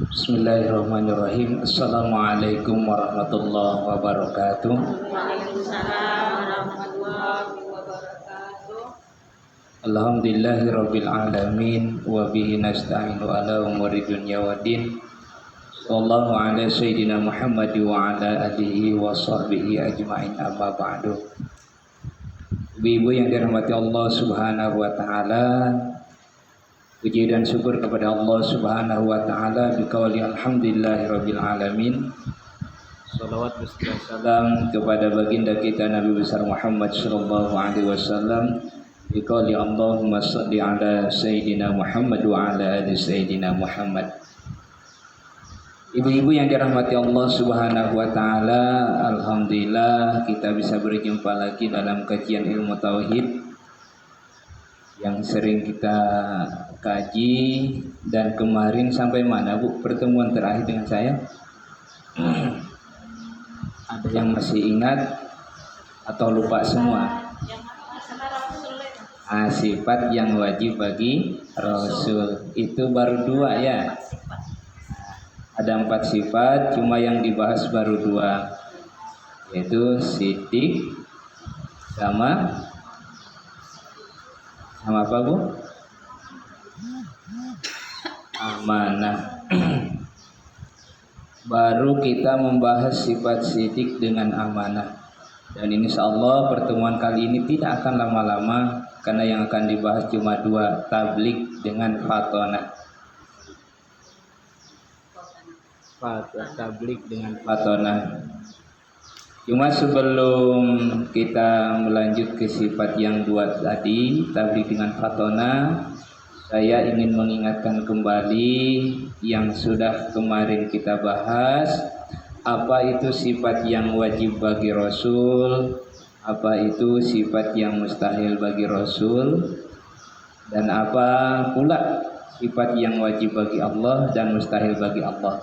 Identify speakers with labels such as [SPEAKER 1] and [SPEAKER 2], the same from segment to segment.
[SPEAKER 1] Bismillahirrahmanirrahim. Assalamualaikum warahmatullahi wabarakatuh.
[SPEAKER 2] Waalaikumsalam warahmatullahi wabarakatuh.
[SPEAKER 1] Alhamdulillahirabbil alamin wa bihi nasta'inu ala umuri dunya waddin. Sallallahu ala sayyidina Muhammad wa ala alihi wa sahbihi ajma'in, amma ba'du. Ibu-ibu yang dirahmati Allah Subhanahu wa taala, puji dan syukur kepada Allah Subhanahu wa taala biqauli alhamdulillahirabbil alamin. Shalawat beserta salam kepada baginda kita Nabi besar Muhammad sallallahu alaihi wasallam biqauli Allahumma shalli ala sayyidina Muhammad wa ala ali sayyidina Muhammad. Ibu-ibu yang dirahmati Allah Subhanahu wa taala, alhamdulillah kita bisa berjumpa lagi dalam kajian ilmu tauhid yang sering kita kaji. Dan kemarin sampai mana Bu pertemuan terakhir dengan saya? Ada yang masih ingat atau lupa semua? Sifat yang wajib bagi Rasul itu baru 2 ya. Ada 4 sifat, cuma yang dibahas baru 2, yaitu sidik sama apa Bu? Amanah. Baru kita membahas sifat sidik dengan amanah. Dan insyaallah pertemuan kali ini tidak akan lama-lama, karena yang akan dibahas cuma 2, tablik dengan fatonah. Tablik dengan fatonah. Cuma sebelum kita melanjut ke sifat yang 2 tadi, tablik dengan fatonah, saya ingin mengingatkan kembali yang sudah kemarin kita bahas. Apa itu sifat yang wajib bagi Rasul, apa itu sifat yang mustahil bagi Rasul, dan apa pula sifat yang wajib bagi Allah dan mustahil bagi Allah.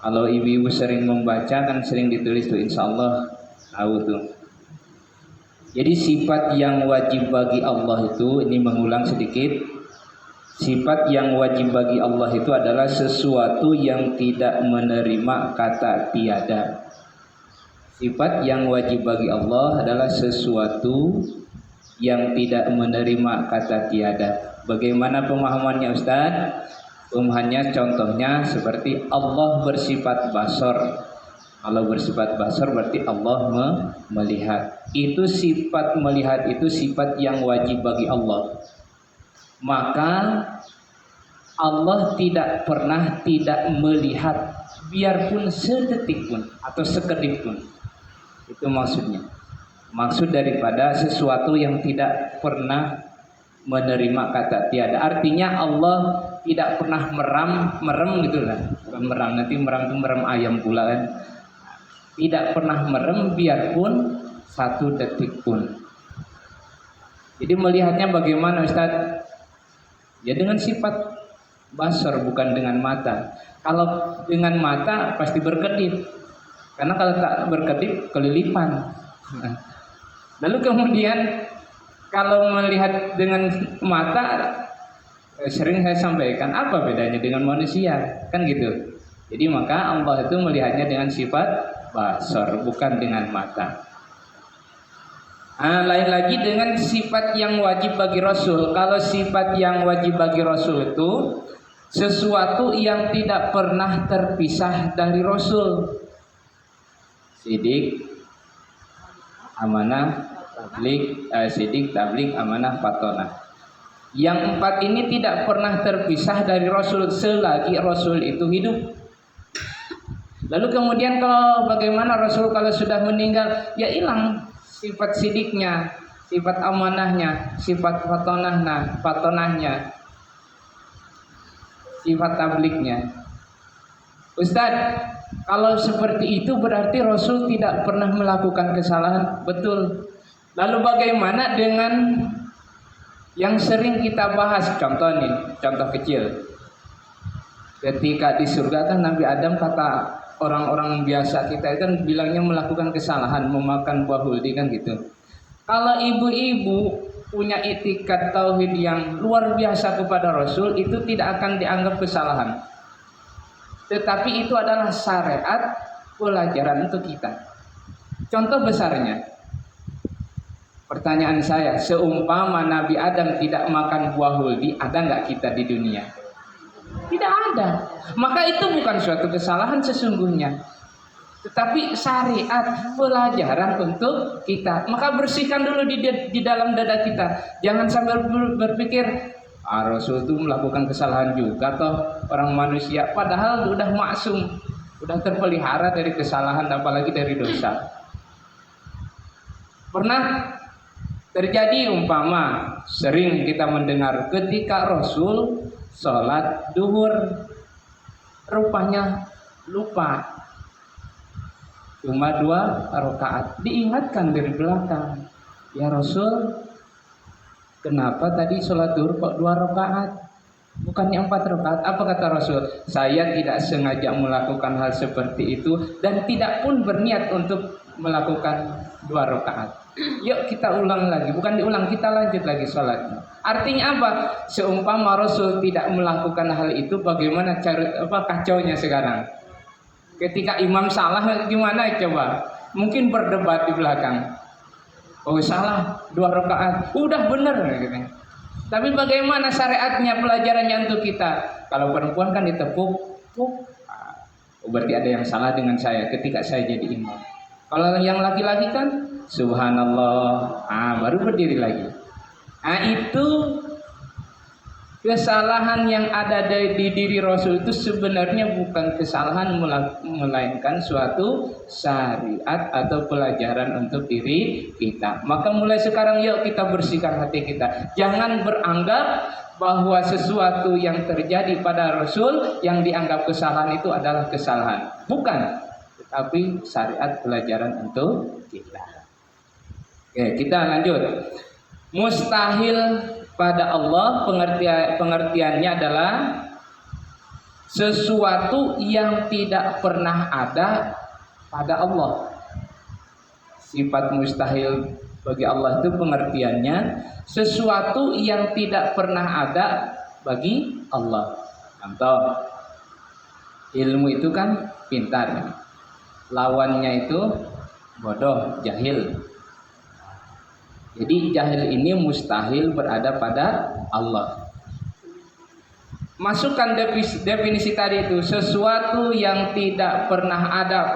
[SPEAKER 1] Kalau ibu-ibu sering membaca kan sering ditulis tuh, insyaallah tahu tuh. Jadi sifat yang wajib bagi Allah itu, ini mengulang sedikit. Sifat yang wajib bagi Allah itu adalah sesuatu yang tidak menerima kata tiada. Sifat yang wajib bagi Allah adalah sesuatu yang tidak menerima kata tiada. Bagaimana pemahamannya Ustaz? Pemahamannya contohnya seperti Allah bersifat basar. Allah bersifat basar berarti Allah melihat. Itu sifat melihat, itu sifat yang wajib bagi Allah. Maka Allah tidak pernah tidak melihat, biarpun sedetik pun atau sekedip pun. Itu maksudnya. Maksud daripada sesuatu yang tidak pernah menerima kata tiada. Artinya Allah tidak pernah merem gitu lah. Bukan merem, nanti merem itu merem ayam pula kan. Tidak pernah merem biarpun 1 detik pun. Jadi melihatnya bagaimana Ustaz? Ya dengan sifat basar, bukan dengan mata. Kalau dengan mata pasti berkedip. Karena kalau tak berkedip kelilipan. Lalu kemudian kalau melihat dengan mata, sering saya sampaikan, apa bedanya dengan manusia? Kan gitu. Jadi maka Allah itu melihatnya dengan sifat basar, bukan dengan mata. Lain lagi dengan sifat yang wajib bagi Rasul. Kalau sifat yang wajib bagi Rasul itu sesuatu yang tidak pernah terpisah dari Rasul. Sidik, amanah, tablik, amanah, fatonah. Yang 4 ini tidak pernah terpisah dari Rasul selagi Rasul itu hidup. Lalu kemudian kalau bagaimana Rasul kalau sudah meninggal, ya hilang sifat sidiknya, sifat amanahnya, sifat fatonahnya, sifat tabliknya. Ustaz, kalau seperti itu berarti Rasul tidak pernah melakukan kesalahan. Betul. Lalu bagaimana dengan yang sering kita bahas? Contoh nih, contoh kecil. Ketika di surga kan Nabi Adam, kata orang-orang biasa kita kan bilangnya melakukan kesalahan, memakan buah huldi kan gitu. Kalau ibu-ibu punya itikat tauhid yang luar biasa kepada Rasul, itu tidak akan dianggap kesalahan. tetapi itu adalah syariat pelajaran untuk kita. Contoh besarnya, pertanyaan saya, seumpama Nabi Adam tidak makan buah huldi, ada nggak kita di dunia? Tidak ada. Maka itu bukan suatu kesalahan sesungguhnya, tetapi syariat pelajaran untuk kita. Maka bersihkan dulu di dalam dada kita. Jangan sambil berpikir, Rasul itu melakukan kesalahan juga toh, orang manusia. Padahal udah maksum, udah terpelihara dari kesalahan, apalagi dari dosa. Pernah terjadi umpama, sering kita mendengar ketika Rasul sholat duhur, rupanya lupa, cuma 2 rakaat. Diingatkan dari belakang, ya Rasul, kenapa tadi sholat duhur kok 2 rakaat, bukannya 4 rakaat? Apa kata Rasul? Saya tidak sengaja melakukan hal seperti itu dan tidak pun berniat untuk melakukan 2 rakaat. Yuk kita ulang lagi, bukan diulang, kita lanjut lagi sholatnya. Artinya apa? Seumpama Rasul tidak melakukan hal itu, bagaimana kacaunya sekarang? Ketika imam salah gimana coba? Mungkin berdebat di belakang. Oh salah 2 rakaat, udah bener gitu. Tapi bagaimana syariatnya, pelajarannya untuk kita? Kalau perempuan kan ditepuk, berarti ada yang salah dengan saya ketika saya jadi imam. Kalau yang laki-laki kan subhanallah, baru berdiri lagi. Itu kesalahan yang ada di diri Rasul itu sebenarnya bukan kesalahan, melainkan suatu syariat atau pelajaran untuk diri kita. Maka mulai sekarang yuk kita bersihkan hati kita. Jangan beranggap bahwa sesuatu yang terjadi pada Rasul yang dianggap kesalahan itu adalah kesalahan. Bukan, tetapi syariat pelajaran untuk kita. Oke, kita lanjut. Mustahil pada Allah pengertiannya adalah sesuatu yang tidak pernah ada pada Allah. Sifat mustahil bagi Allah itu pengertiannya sesuatu yang tidak pernah ada bagi Allah. Contoh, ilmu itu kan pintar, lawannya itu bodoh, jahil. Jadi jahil ini mustahil berada pada Allah. Masukkan definisi tadi itu, sesuatu yang tidak pernah ada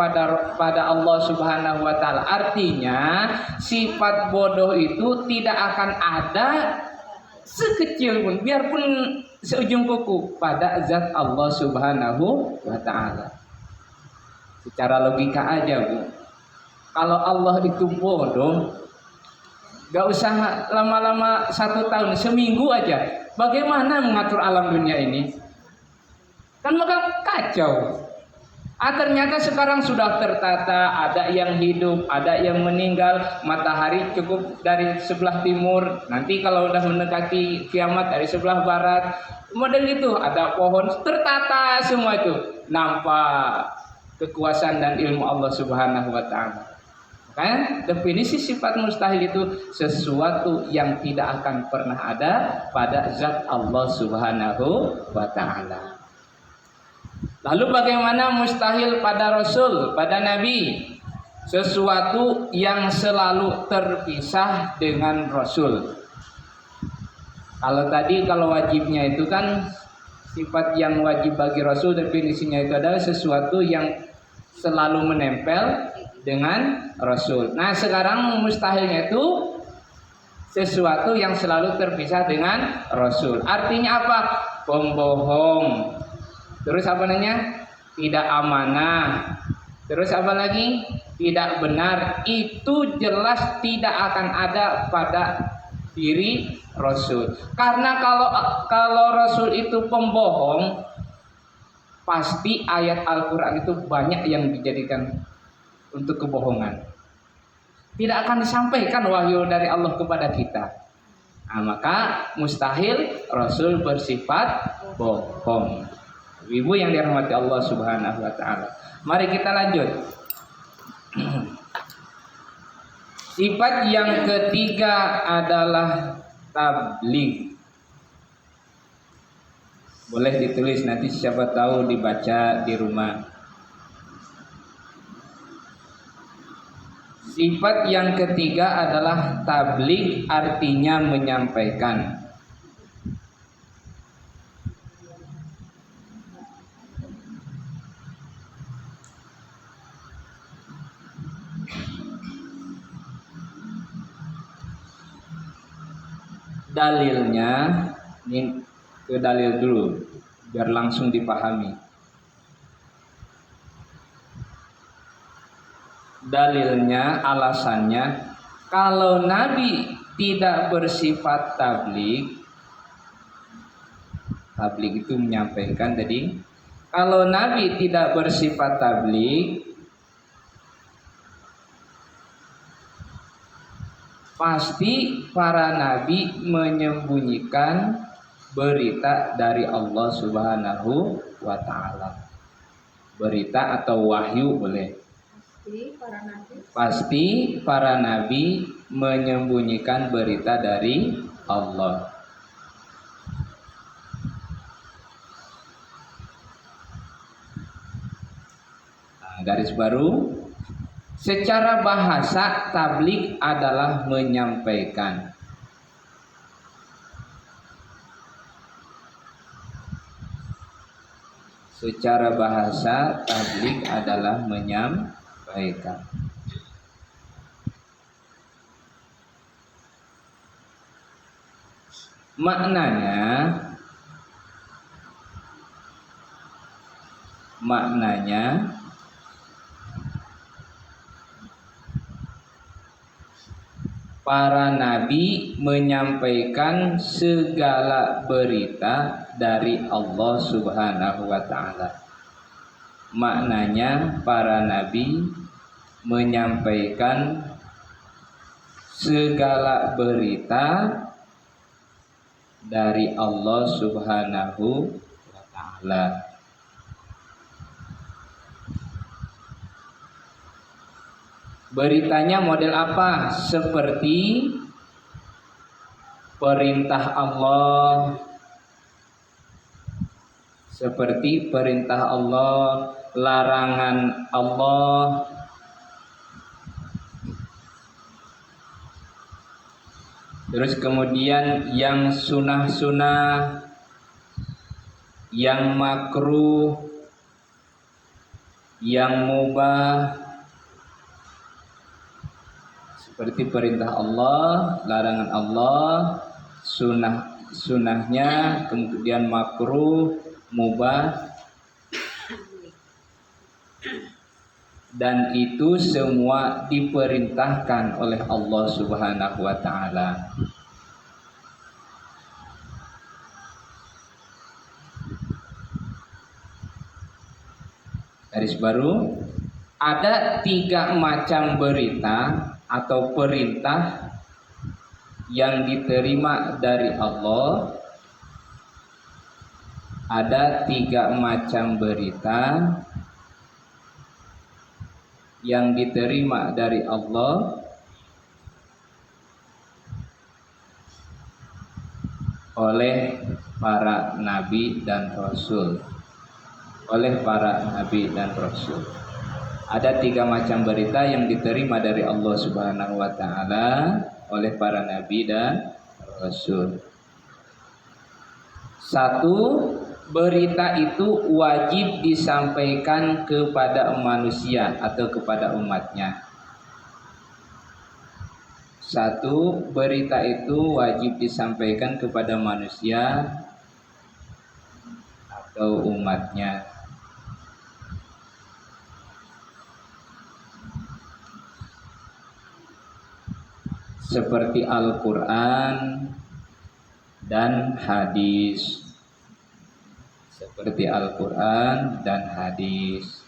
[SPEAKER 1] pada Allah Subhanahu wa taala. Artinya sifat bodoh itu tidak akan ada sekecil pun, biarpun seujung kuku, pada zat Allah Subhanahu wa taala. Secara logika aja, Bu. Kalau Allah itu bodoh, gak usah lama-lama 1 tahun, seminggu aja. Bagaimana mengatur alam dunia ini? Kan bakal kacau. Ternyata sekarang sudah tertata, ada yang hidup, ada yang meninggal. Matahari cukup dari sebelah timur, nanti kalau udah mendekati kiamat dari sebelah barat. Model itu, ada pohon, tertata semua itu. Nampak kekuasaan dan ilmu Allah Subhanahu wa taala. Kan definisi sifat mustahil itu sesuatu yang tidak akan pernah ada pada zat Allah Subhanahu wa taala. Lalu bagaimana mustahil pada Rasul, pada Nabi? Sesuatu yang selalu terpisah dengan Rasul. Kalau wajibnya itu kan sifat yang wajib bagi Rasul, definisinya itu adalah sesuatu yang selalu menempel dengan Rasul. Nah sekarang mustahilnya itu sesuatu yang selalu terpisah dengan Rasul. Artinya apa? Pembohong. Terus apa namanya? Tidak amanah. Terus apa lagi? Tidak benar. Itu jelas tidak akan ada pada diri Rasul. Karena kalau Rasul itu pembohong, pasti ayat Al-Quran itu banyak yang dijadikan untuk kebohongan. Tidak akan disampaikan wahyu dari Allah kepada kita. Maka mustahil Rasul bersifat bohong. Ibu yang dirahmati Allah Subhanahu wa taala. Mari kita lanjut. Sifat yang ketiga adalah tabligh. Boleh ditulis, nanti siapa tahu dibaca di rumah. Sifat yang ketiga adalah tabligh, artinya menyampaikan. Dalilnya, ini ke dalil dulu biar langsung dipahami. Dalilnya, alasannya, kalau Nabi tidak bersifat tabligh, tabligh itu menyampaikan tadi. Kalau Nabi tidak bersifat tabligh, pasti para nabi menyembunyikan berita dari Allah Subhanahu wa taala. Berita atau wahyu boleh. Pasti para nabi menyembunyikan berita dari Allah. Nah, garis baru. Secara bahasa, tabligh adalah menyampaikan. Secara bahasa, tabligh adalah menyampaikan. Maknanya para nabi menyampaikan segala berita dari Allah Subhanahu wa taala. Maknanya para nabi menyampaikan segala berita dari Allah Subhanahu wa taala. Beritanya model apa? Seperti perintah Allah, seperti perintah Allah, larangan Allah, terus kemudian yang sunah-sunah, yang makruh, yang mubah, seperti perintah Allah, larangan Allah, sunahnya, kemudian makruh, mubah, dan itu semua diperintahkan oleh Allah Subhanahu wa taala. Garis baru, ada 3 macam berita atau perintah yang diterima dari Allah. Ada 3 macam berita yang diterima dari Allah oleh para nabi dan rasul. Oleh para nabi dan rasul. Ada 3 macam berita yang diterima dari Allah Subhanahu wa taala oleh para nabi dan rasul. 1, berita itu wajib disampaikan kepada manusia atau kepada umatnya. 1, berita itu wajib disampaikan kepada manusia atau umatnya. Seperti Al-Quran dan hadis. Seperti Al-Quran dan hadis.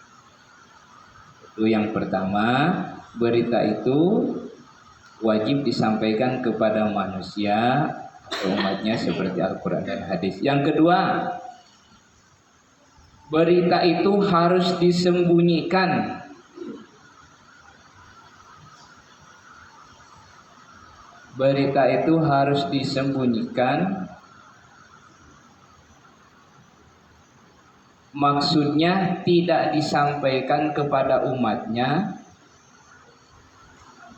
[SPEAKER 1] Itu yang pertama, berita itu wajib disampaikan kepada manusia atau umatnya seperti Al-Quran dan hadis. Yang kedua, berita itu harus disembunyikan. Berita itu harus disembunyikan maksudnya tidak disampaikan kepada umatnya,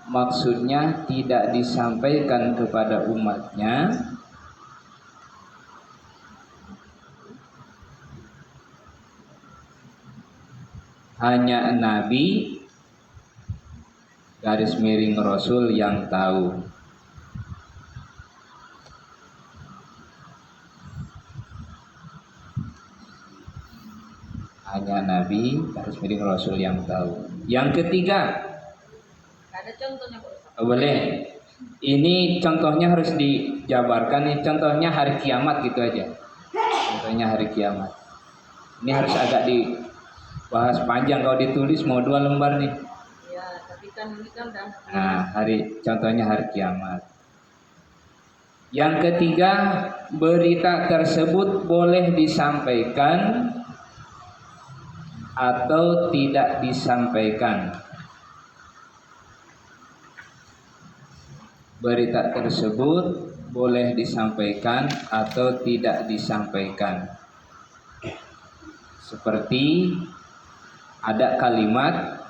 [SPEAKER 1] maksudnya tidak disampaikan kepada umatnya, hanya Nabi garis miring Rasul yang tahu. Hanya Nabi garis miring Rasul yang tahu. Yang ketiga,
[SPEAKER 2] Ada contohnya Pak Ustaz?
[SPEAKER 1] boleh. Ini contohnya harus dijabarkan. Ini contohnya hari kiamat gitu aja. Contohnya hari kiamat. Ini harus agak dibahas panjang. Kalau ditulis mau 2 lembar nih.
[SPEAKER 2] Ya, tapi kan ini kan udah
[SPEAKER 1] Nah, contohnya hari kiamat. Yang ketiga, berita tersebut boleh disampaikan atau tidak disampaikan. Berita tersebut boleh disampaikan atau tidak disampaikan. Seperti ada kalimat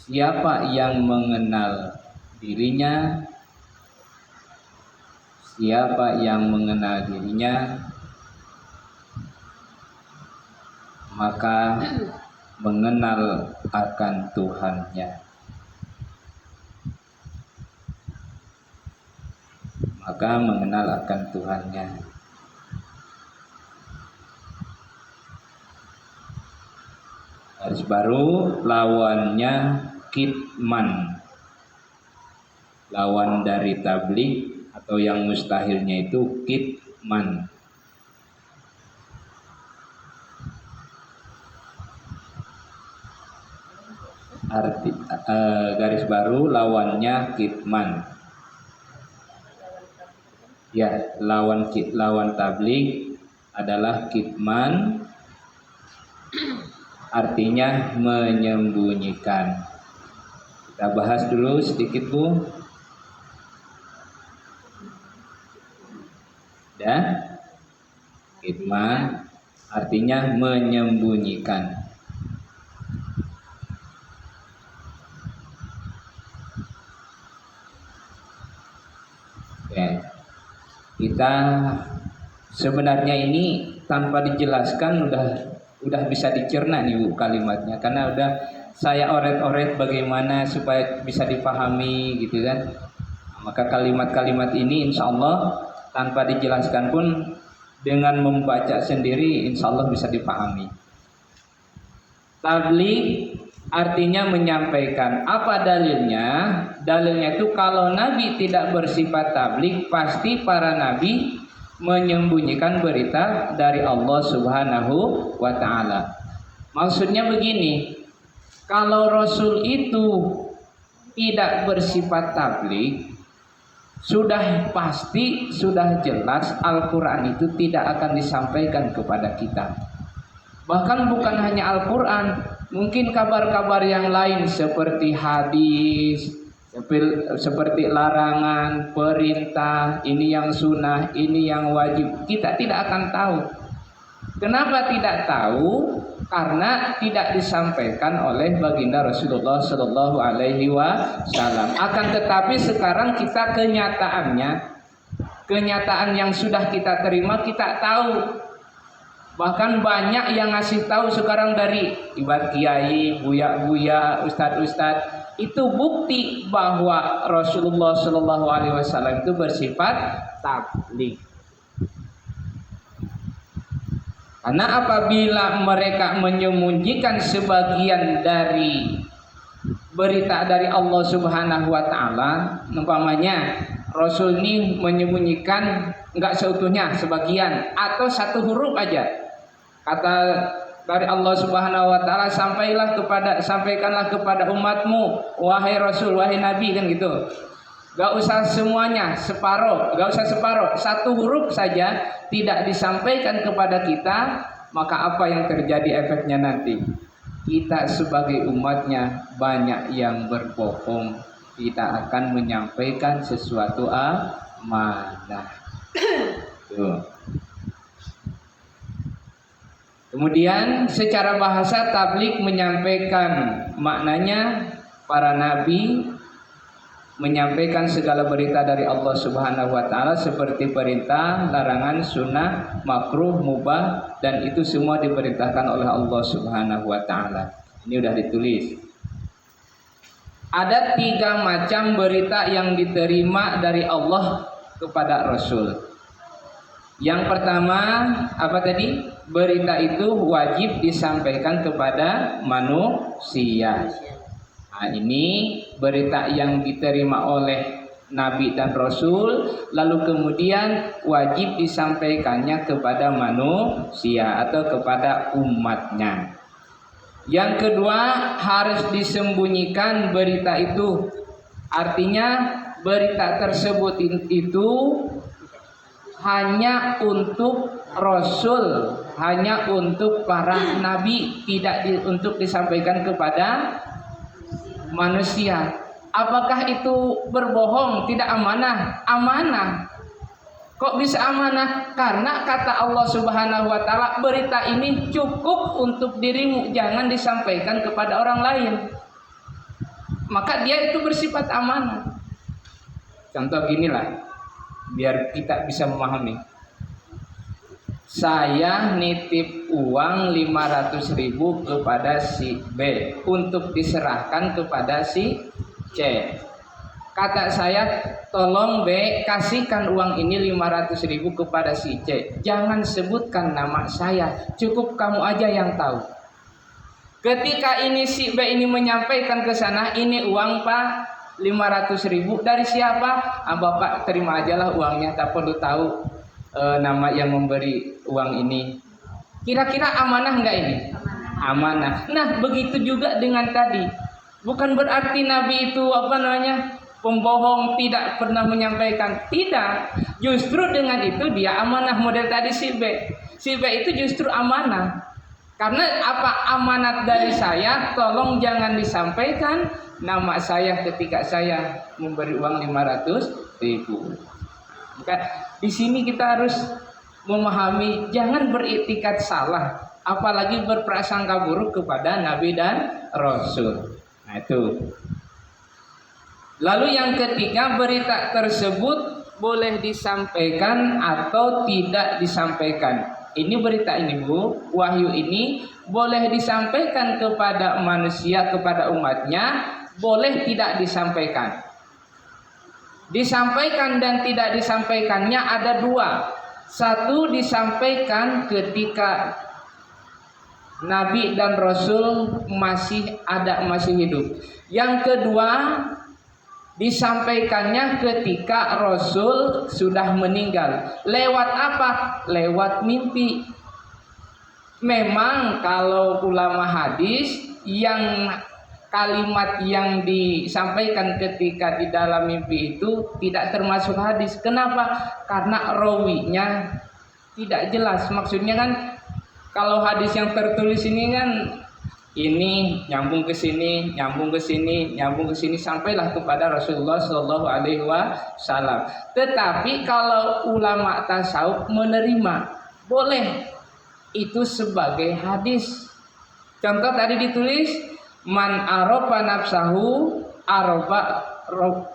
[SPEAKER 1] siapa yang mengenal dirinya, siapa yang mengenal dirinya, maka mengenal akan Tuhannya. Maka mengenal akan Tuhannya. Garis baru, lawannya kitman. Lawan dari tabligh atau yang mustahilnya itu kitman. Garis baru, lawannya kitman. Ya, lawan tabligh adalah kitman, artinya menyembunyikan. Kita bahas dulu sedikit, Bu. Dan kitman artinya menyembunyikan. Oke. Kita sebenarnya ini tanpa dijelaskan udah bisa dicerna nih Bu kalimatnya, karena udah saya oret-oret bagaimana supaya bisa dipahami gitu kan. Maka kalimat-kalimat ini insya Allah tanpa dijelaskan pun dengan membaca sendiri insya Allah bisa dipahami. Tabligh artinya menyampaikan. Apa dalilnya? Dalilnya itu kalau Nabi tidak bersifat tabligh, pasti para Nabi menyembunyikan berita dari Allah Subhanahu wa ta'ala. Maksudnya begini, kalau Rasul itu tidak bersifat tabligh, sudah pasti, sudah jelas Al-Quran itu tidak akan disampaikan kepada kita. Bahkan bukan hanya Al-Quran, mungkin kabar-kabar yang lain seperti hadis, seperti larangan, perintah, ini yang sunnah, ini yang wajib, kita tidak akan tahu. Kenapa tidak tahu? Karena tidak disampaikan oleh baginda Rasulullah Shallallahu Alaihi Wasallam. Akan tetapi sekarang kita kenyataan yang sudah kita terima, kita tahu. Bahkan banyak yang ngasih tahu sekarang dari ibarat kiai, buya-buya, ustad-ustad. Itu bukti bahwa Rasulullah Shallallahu Alaihi Wasallam itu bersifat tabligh. Karena apabila mereka menyembunyikan sebagian dari berita dari Allah Subhanahu wa ta'ala, umpamanya Rasul ini menyembunyikan enggak seutuhnya, sebagian atau satu huruf aja. Kata dari Allah Subhanahu wa ta'ala, sampaikanlah kepada umatmu, wahai Rasul, wahai Nabi, kan gitu. Gak usah semuanya, gak usah separuh, satu huruf saja tidak disampaikan kepada kita, maka apa yang terjadi efeknya nanti? Kita sebagai umatnya banyak yang berbohong, kita akan menyampaikan sesuatu amanah. Tuh. Kemudian secara bahasa tabligh menyampaikan, maknanya para nabi menyampaikan segala berita dari Allah Subhanahu wa taala seperti perintah, larangan, sunnah, makruh, mubah, dan itu semua diperintahkan oleh Allah Subhanahu wa taala. Ini udah ditulis. Ada 3 macam berita yang diterima dari Allah kepada Rasul. Yang pertama, apa tadi? Berita itu wajib disampaikan kepada manusia. Nah, ini berita yang diterima oleh Nabi dan Rasul, lalu kemudian wajib disampaikannya kepada manusia atau kepada umatnya. Yang kedua, harus disembunyikan berita itu. Artinya berita tersebut itu hanya untuk Rasul, hanya untuk para nabi, tidak untuk disampaikan kepada manusia. Apakah itu berbohong? Tidak amanah? Amanah. Kok bisa amanah? Karena kata Allah Subhanahu wa taala, berita ini cukup untuk dirimu, jangan disampaikan kepada orang lain. Maka dia itu bersifat amanah. Contoh ginilah, biar kita bisa memahami. Saya nitip uang 500.000 kepada si B untuk diserahkan kepada si C. Kata saya, tolong B, kasihkan uang ini 500.000 kepada si C. Jangan sebutkan nama saya, cukup kamu aja yang tahu. Ketika ini si B ini menyampaikan ke sana, ini uang Pak 500.000 dari siapa? Bapak terima ajalah uangnya, tak perlu tahu nama yang memberi uang ini. Kira-kira amanah enggak ini? Amanah. Nah, begitu juga dengan tadi. Bukan berarti Nabi itu pembohong, tidak pernah menyampaikan. Tidak. Justru dengan itu dia amanah. Model tadi si B. Si B itu justru amanah. Karena apa? Amanat dari saya, tolong jangan disampaikan nama saya ketika saya memberi uang 500.000. Maka di sini kita harus memahami, jangan beriktikad salah, apalagi berprasangka buruk kepada Nabi dan Rasul. Nah itu. Lalu yang ketiga, berita tersebut boleh disampaikan atau tidak disampaikan. Ini berita ini Bu, wahyu ini boleh disampaikan kepada manusia, kepada umatnya, boleh tidak disampaikan. Disampaikan dan tidak disampaikannya ada 2. Satu, disampaikan ketika Nabi dan Rasul masih hidup. Yang kedua, disampaikannya ketika Rasul sudah meninggal. Lewat apa? Lewat mimpi. Memang kalau ulama hadis, yang kalimat yang disampaikan ketika di dalam mimpi itu tidak termasuk hadis. Kenapa? Karena rawinya tidak jelas. Maksudnya kan kalau hadis yang tertulis ini kan ini nyambung ke sini, nyambung ke sini, nyambung ke sini sampailah kepada Rasulullah Shallallahu Alaihi Wasallam. Tetapi kalau ulama tasawuf menerima, boleh itu sebagai hadis. Contoh tadi ditulis, man arofa nafsahu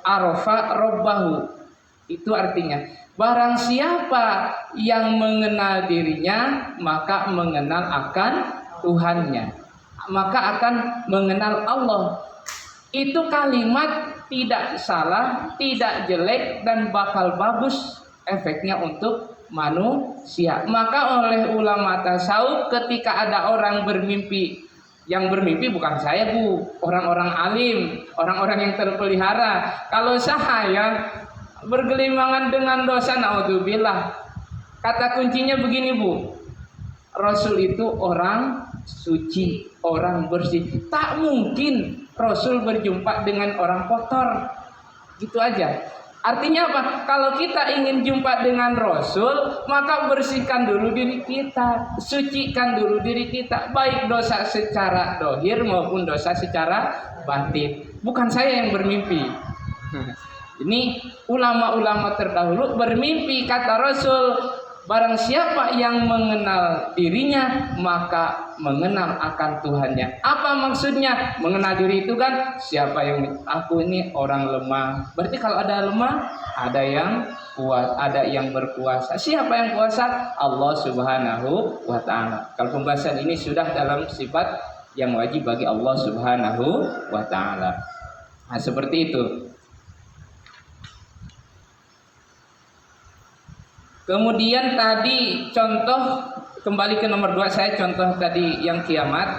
[SPEAKER 1] arofa robbahu. Itu artinya, barang siapa yang mengenal dirinya, maka mengenal akan Tuhannya, maka akan mengenal Allah. Itu kalimat tidak salah, tidak jelek, dan bakal bagus efeknya untuk manusia. Maka oleh ulama tasawuf, ketika ada orang bermimpi, yang bermimpi bukan saya Bu, orang-orang alim, orang-orang yang terpelihara. Kalau saya bergelimangan dengan dosa, naudzubillah. Kata kuncinya begini Bu, Rasul itu orang suci, orang bersih. Tak mungkin Rasul berjumpa dengan orang kotor. Gitu aja. Artinya apa? Kalau kita ingin jumpa dengan Rasul, maka bersihkan dulu diri kita, sucikan dulu diri kita, baik dosa secara dohir maupun dosa secara batin. Bukan saya yang bermimpi. Ini ulama-ulama terdahulu bermimpi, kata Rasul, barang siapa yang mengenal dirinya maka mengenal akan Tuhannya. Apa maksudnya? Mengenal diri itu kan siapa yang aku ini orang lemah. Berarti kalau ada lemah, ada yang kuat, ada yang berkuasa. Siapa yang kuasa? Allah Subhanahu wa taala. Kalau pembahasan ini sudah dalam sifat yang wajib bagi Allah Subhanahu wa taala. Nah, seperti itu. Kemudian tadi contoh, kembali ke nomor 2, saya contoh tadi yang kiamat.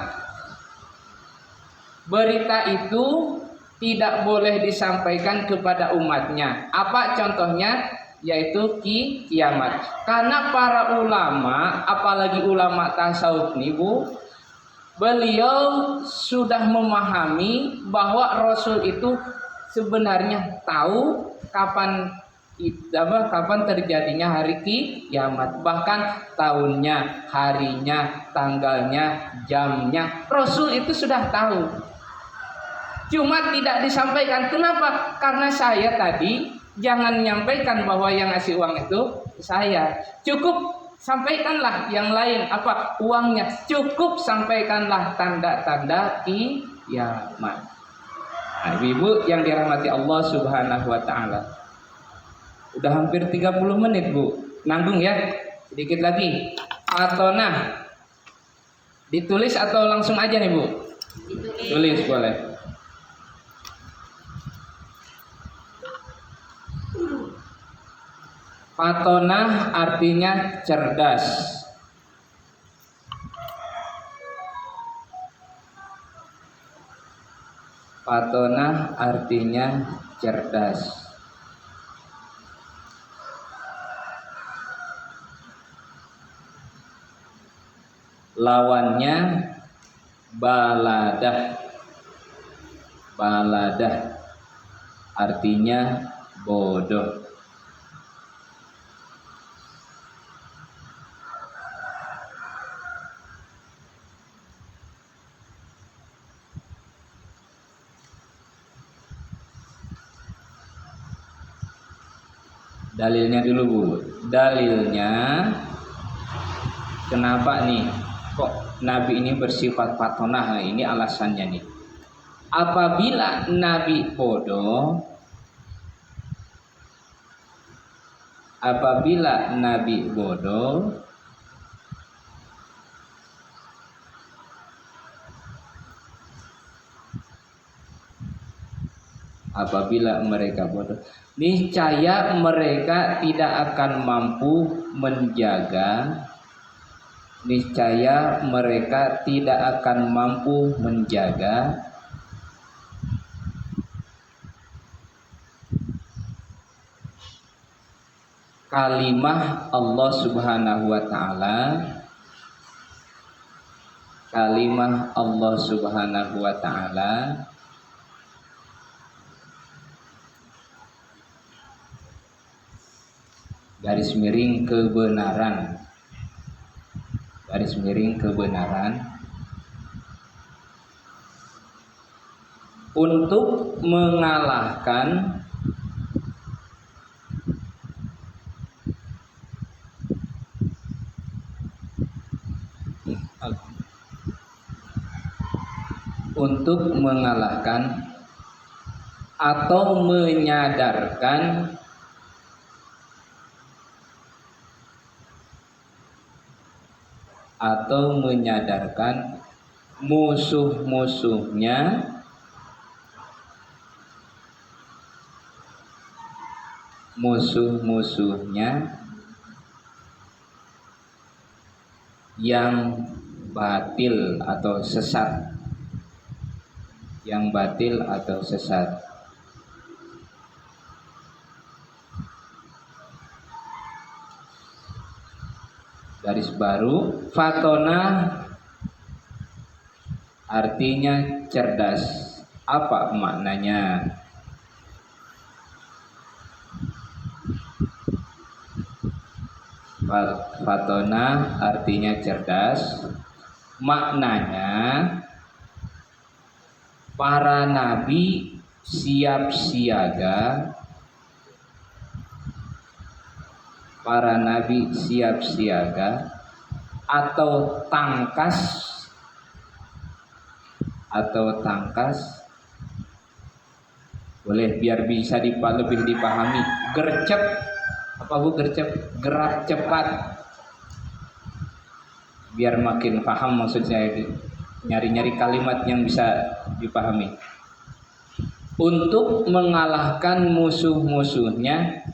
[SPEAKER 1] Berita itu tidak boleh disampaikan kepada umatnya. Apa contohnya? Yaitu kiamat. Karena para ulama, apalagi ulama tasawuf nih Bu, beliau sudah memahami bahwa Rasul itu sebenarnya tahu kapan terjadinya hari kiamat, bahkan tahunnya, harinya, tanggalnya, jamnya. Rasul itu sudah tahu. Cuma tidak disampaikan. Kenapa? Karena saya tadi jangan menyampaikan bahwa yang ngasih uang itu saya. Cukup sampaikanlah yang lain, apa uangnya. Cukup sampaikanlah tanda-tanda kiamat. Nah, ibu yang dirahmati Allah Subhanahu wa taala. Udah hampir 30 menit Bu. Nanggung ya. Sedikit lagi. Fatonah. Ditulis atau langsung aja nih Bu? Tulis boleh. Fatonah artinya cerdas. Fatonah artinya cerdas. Lawannya baladah. Baladah artinya bodoh. Dalilnya dulu Bu. Dalilnya kenapa nih kok Nabi ini bersifat fatonah? Nah, ini alasannya nih. Apabila Nabi bodoh, apabila mereka bodoh, niscaya mereka tidak akan mampu menjaga. Niscaya mereka tidak akan mampu menjaga kalimah Allah Subhanahu wa taala. Kalimah Allah Subhanahu wa taala garis miring kebenaran, garis miring kebenaran, untuk mengalahkan atau menyadarkan musuh-musuhnya yang batil atau sesat, Garis baru, fatona artinya cerdas. Apa maknanya? Fatona artinya cerdas. Maknanya para nabi siap siaga para nabi siap siaga atau tangkas boleh biar bisa lebih dipahami. Gercep, apa bu gercep? Gerak cepat, biar makin paham maksud saya. Nyari-nyari kalimat yang bisa dipahami. Untuk mengalahkan musuh-musuhnya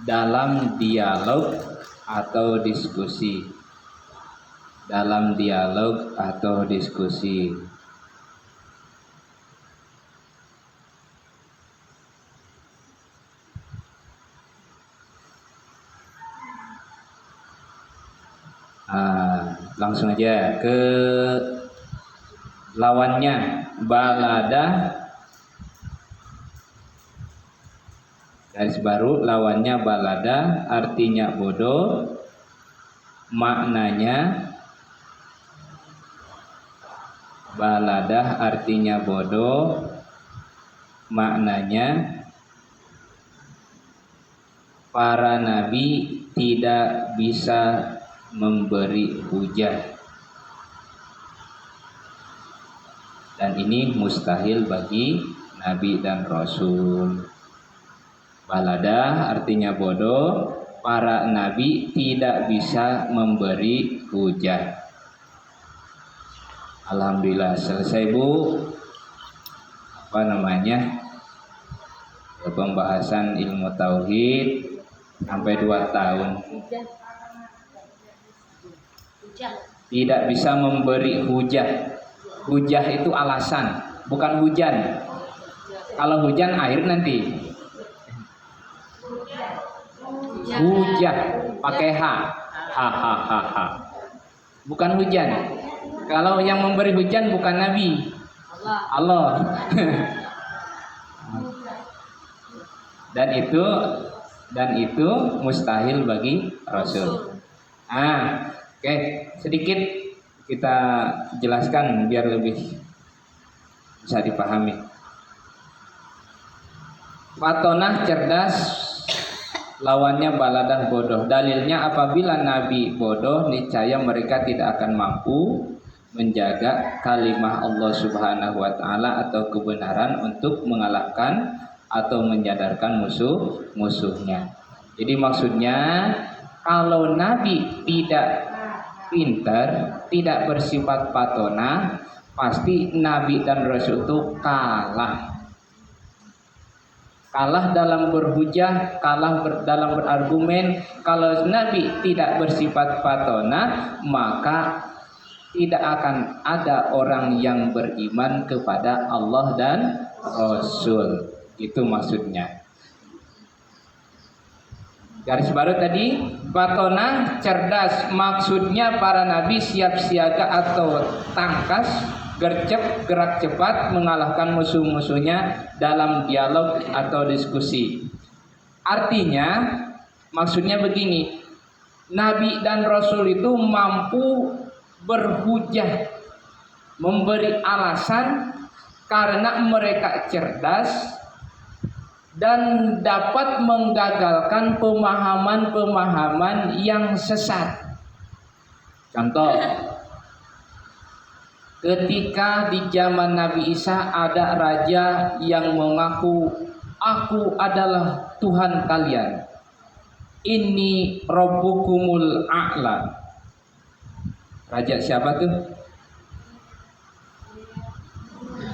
[SPEAKER 1] dalam dialog atau diskusi. Langsung aja ke lawannya. Balada, garis baru, lawannya balada, artinya bodoh, maknanya para nabi tidak bisa memberi hujah, dan ini mustahil bagi nabi dan rasul. Balada artinya bodoh, para nabi tidak bisa memberi hujah. Alhamdulillah selesai bu pembahasan ilmu tauhid sampai 2 tahun. Tidak bisa memberi hujah. Hujah itu alasan, bukan hujan. Kalau hujan air nanti. Hujah pakai H. Bukan hujan. Kalau yang memberi hujan bukan Nabi, Allah. dan itu mustahil bagi Rasul. Oke, sedikit kita jelaskan biar lebih bisa dipahami. Fatonah cerdas, lawannya baladah bodoh. Dalilnya apabila Nabi bodoh, niscaya mereka tidak akan mampu menjaga kalimah Allah Subhanahu wa taala atau kebenaran untuk mengalahkan atau menyadarkan musuhnya. Jadi maksudnya kalau Nabi tidak pintar, tidak bersifat patona, pasti Nabi dan Rasul itu kalah dalam berhujah, dalam berargumen. Kalau Nabi tidak bersifat patona, maka tidak akan ada orang yang beriman kepada Allah dan Rasul. Itu maksudnya. Garis baru tadi, patona cerdas, maksudnya para nabi siap siaga atau tangkas, gercep, gerak cepat mengalahkan musuh-musuhnya dalam dialog atau diskusi. Artinya, maksudnya begini, Nabi dan Rasul itu mampu berhujah, memberi alasan karena mereka cerdas dan dapat menggagalkan pemahaman-pemahaman yang sesat. Contoh, ketika di zaman Nabi Isa ada raja yang mengaku, aku adalah Tuhan kalian, inni rabbukumul a'la. Raja siapa tuh?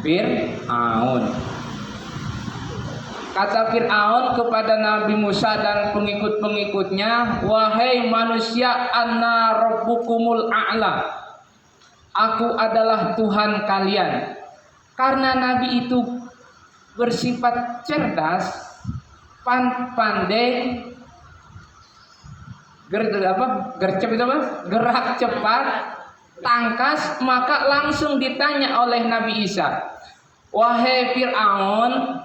[SPEAKER 1] Fir'aun. Kata Fir'aun kepada Nabi Musa dan pengikut-pengikutnya, wahai manusia, anna rabbukumul a'la, aku adalah Tuhan kalian. Karena Nabi itu bersifat cerdas, pandai, gerak cepat, tangkas, maka langsung ditanya oleh Nabi Isa, wahai Fir'aun,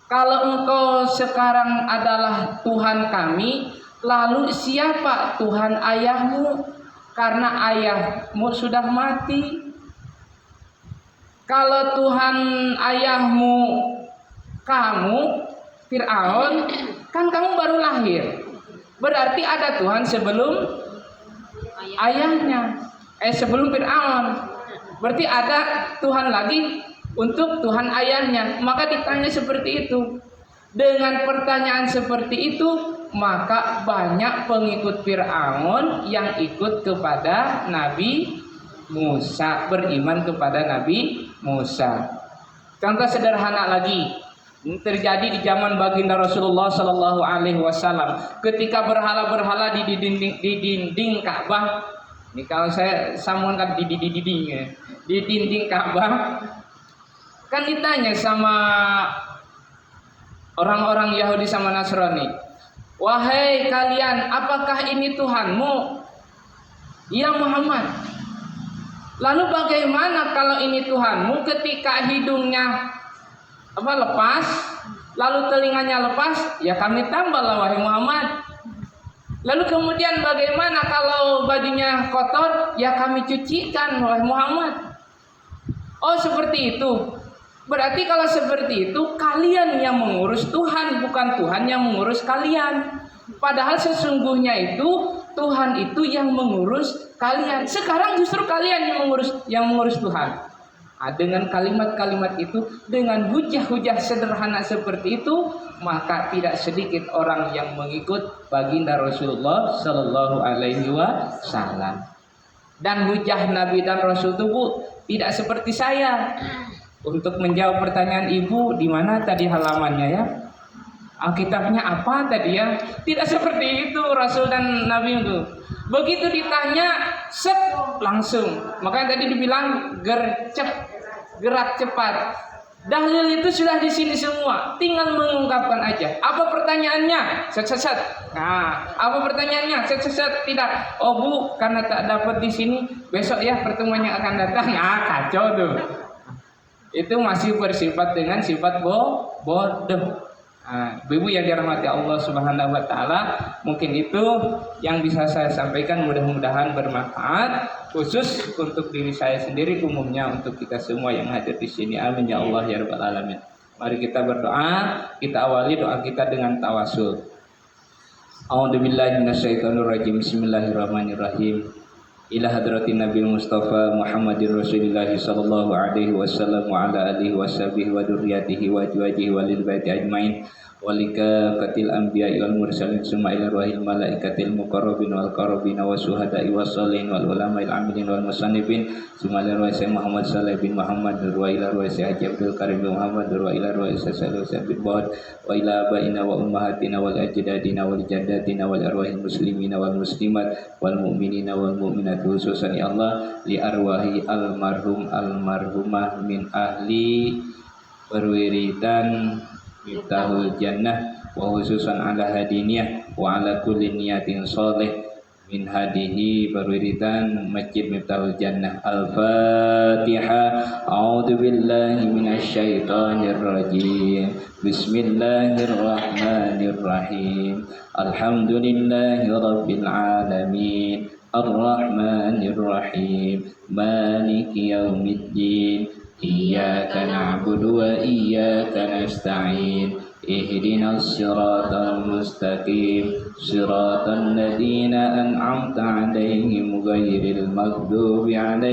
[SPEAKER 1] kalau engkau sekarang adalah Tuhan kami, lalu siapa Tuhan ayahmu? Karena ayahmu sudah mati. Kalau Tuhan ayahmu kamu, Fir'aun, kan kamu baru lahir. Berarti ada Tuhan sebelum ayahnya. Sebelum Fir'aun. Berarti ada Tuhan lagi untuk Tuhan ayahnya. Maka ditanya seperti itu. Dengan pertanyaan seperti itu, maka banyak pengikut Fir'aun yang ikut kepada Nabi Musa, beriman kepada Nabi Musa. Contoh sederhana lagi terjadi di zaman baginda Rasulullah Sallallahu Alaihi Wasallam, ketika berhala-berhala di dinding Ka'bah. Ini kalau saya sambungkan di dinding Ka'bah, kan ditanya sama orang-orang Yahudi sama Nasrani, wahai kalian, apakah ini Tuhanmu? Ya Muhammad. Lalu bagaimana kalau ini Tuhanmu ketika hidungnya lepas, lalu telinganya lepas? Ya kami tambahlah wahai Muhammad. Lalu kemudian bagaimana kalau bajunya kotor? Ya kami cucikan wahai Muhammad. Oh seperti itu. Berarti kalau seperti itu, kalian yang mengurus Tuhan, bukan Tuhan yang mengurus kalian. Padahal sesungguhnya itu Tuhan itu yang mengurus kalian. Sekarang justru kalian yang mengurus Tuhan. Dengan kalimat-kalimat itu, dengan hujah-hujah sederhana seperti itu, maka tidak sedikit orang yang mengikut baginda Rasulullah Sallallahu Alaihi Wasallam. Dan hujah Nabi dan Rasul itu tidak seperti saya. Untuk menjawab pertanyaan ibu, di mana tadi halamannya ya? Alkitabnya apa tadi ya? Tidak seperti itu Rasul dan Nabi itu. Begitu ditanya, langsung. Makanya tadi dibilang gerak cepat. Dalil itu sudah di sini semua, tinggal mengungkapkan aja. Apa pertanyaannya? Set. Nah, apa pertanyaannya? Set. Tidak. Oh Bu, karena tak dapat di sini, besok ya pertemuannya akan datang. Ah, kacau tuh. Itu masih bersifat dengan sifat bodoh. Nah, ibu yang dirahmati Allah Subhanahu wa taala, mungkin itu yang bisa saya sampaikan, mudah-mudahan bermanfaat khusus untuk diri saya sendiri, umumnya untuk kita semua yang hadir di sini. Amin ya Allah ya rabbal alamin. Mari kita berdoa. Kita awali doa kita dengan tawasul. A'udzubillahi minasyaitonirrajim. Bismillahirrahmanirrahim. Ila hadratin Nabi Mustafa Muhammadir Rasulillah sallallahu alaihi wasallam wa ala alihi washabihi wa dzurriyyatihi wa azwajihi wa lil baiti ajmain wa likafatil anbiya'i wal mursalin summa ila ruhil malaikatil muqarrabin wal qarabin wa syuhada'i was sholihin wal ulama'il amilin wal musannifin summa ila ruhi Muhammad sallallahu bin Muhammad wa ila ruhi Haji Abdul Karim bin Muhammad wa ila ruhi Sallallahu bin Bawad wa ila abaina wa ummahatina wal ajdadina wal jaddatina wal arwahil muslimina wal muslimat wal mu'minina wal mu'minat, khususan ya Allah li arwahi almarhumah min ahli perwiridan Miftahul Jannah wa khususan ala hadiniyah wa ala kulli niyatin sholih min hadihi perwiridan Masjid Miftahul Jannah. Al-Fatihah. A'udzu billahi minasyaitonir rajim. Bismillahirrahmanirrahim. Alhamdulillahi rabbil alamin. Ar-Rahmanir Rahim. Maliki yaumiddin. Iyyaka na'budu wa iyyaka nasta'in. Ihdinas siratal mustaqim. Siratal ladzina an'amta 'alaihim ghairil maghdubi 'alaihim